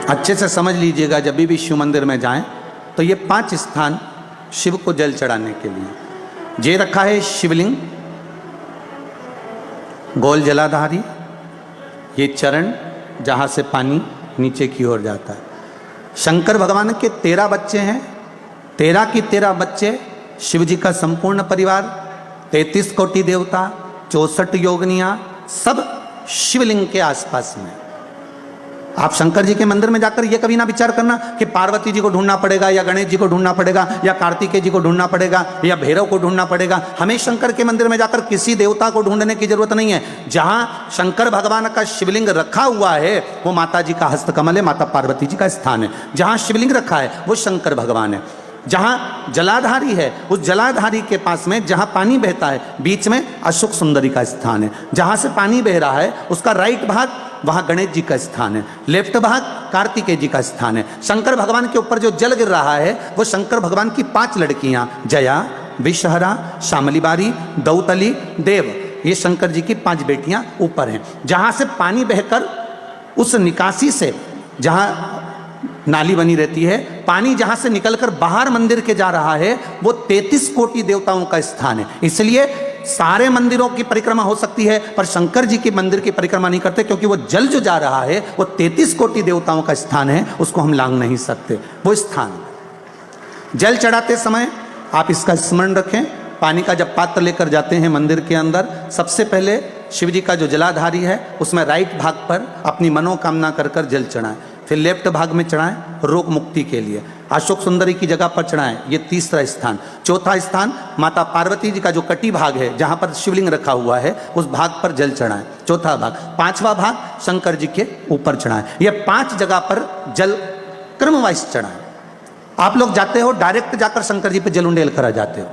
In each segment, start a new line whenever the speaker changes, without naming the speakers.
अच्छे से समझ लीजिएगा, जब भी शिव मंदिर में जाएं तो ये 5 स्थान शिव को जल चढ़ाने के लिए ये रखा है। शिवलिंग, गोल जलाधारी, ये चरण जहाँ से पानी नीचे की ओर जाता है। शंकर भगवान के 13 बच्चे हैं, 13 की 13 बच्चे, शिव जी का संपूर्ण परिवार, 33 कोटि देवता, 64 योगनियाँ, सब शिवलिंग के आसपास में। आप शंकर जी के मंदिर में जाकर ये कभी ना विचार करना कि पार्वती जी को ढूंढना पड़ेगा या गणेश जी को ढूंढना पड़ेगा या कार्तिकेय जी को ढूंढना पड़ेगा या भैरव को ढूंढना पड़ेगा। हमें शंकर के मंदिर में जाकर किसी देवता को ढूंढने की जरूरत नहीं है। जहां शंकर भगवान का शिवलिंग रखा हुआ है वो माता जी का हस्तकमल है, माता पार्वती जी का स्थान है। जहां शिवलिंग रखा है वो शंकर भगवान है। जहां जलाधारी है उस जलाधारी के पास में जहां पानी बहता है बीच में अशोक सुंदरी का स्थान है। जहां से पानी बह रहा है उसका राइट भाग वहां गणेश जी का स्थान है, लेफ्ट भाग कार्तिकेय जी का स्थान है। शंकर भगवान के ऊपर जो जल गिर रहा है वो शंकर भगवान की 5 लड़कियां, जया, विषहरा, शामलीबारी, दौतली, देव, ये शंकर जी की 5 बेटियां ऊपर हैं। जहां से पानी बहकर उस निकासी से, जहां नाली बनी रहती है, पानी जहां से निकलकर बाहर मंदिर के जा रहा है वो 33 कोटि देवताओं का स्थान है। इसलिए सारे मंदिरों की परिक्रमा हो सकती है पर शंकर जी के मंदिर की परिक्रमा नहीं करते, क्योंकि वो जल जो जा रहा है वो 33 कोटि देवताओं का स्थान है, उसको हम लांघ नहीं सकते। वो स्थान जल चढ़ाते समय आप इसका स्मरण रखें। पानी का जब पात्र लेकर जाते हैं मंदिर के अंदर, सबसे पहले शिव जी का जो जलाधारी है उसमें राइट भाग पर अपनी मनोकामना कर कर जल चढ़ाएं। फिर लेफ्ट भाग में चढ़ाएं रोग मुक्ति के लिए। अशोक सुंदरी की जगह पर चढ़ाएं, ये 3रा स्थान। 4था स्थान माता पार्वती जी का जो कटी भाग है जहां पर शिवलिंग रखा हुआ है उस भाग पर जल चढ़ाएं, 4था भाग। 5वां भाग शंकर जी के ऊपर चढ़ाएं। ये 5 जगह पर जल क्रमवाइज चढ़ाएं। आप लोग जाते हो डायरेक्ट जाकर शंकर जी पे जल उंडेल कर आ जाते हो,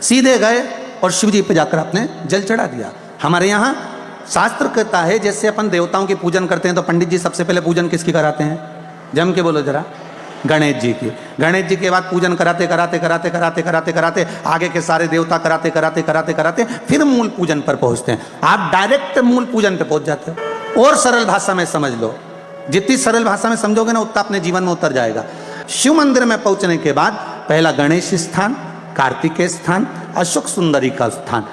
सीधे गए और शिव जी पे जाकर आपने जल चढ़ा दिया। हमारे यहाँ शास्त्र कहता है जैसे अपन देवताओं की पूजन करते हैं तो पंडित जी सबसे पहले पूजन किसकी कराते हैं? जम के बोलो जरा। गणेश जी की। गणेश जी के बाद पूजन कराते कराते कराते कराते कराते कराते आगे के सारे देवता कराते कराते कराते कराते फिर मूल पूजन पर पहुंचते हैं। आप डायरेक्ट मूल पूजन पे पहुंच जाते हो। और सरल भाषा में समझ लो, जितनी सरल भाषा में समझोगे ना उतना अपने जीवन में उतर जाएगा। शिव मंदिर में पहुंचने के बाद पहला गणेश स्थान, कार्तिकेय स्थान, अशोक सुंदरी का स्थान,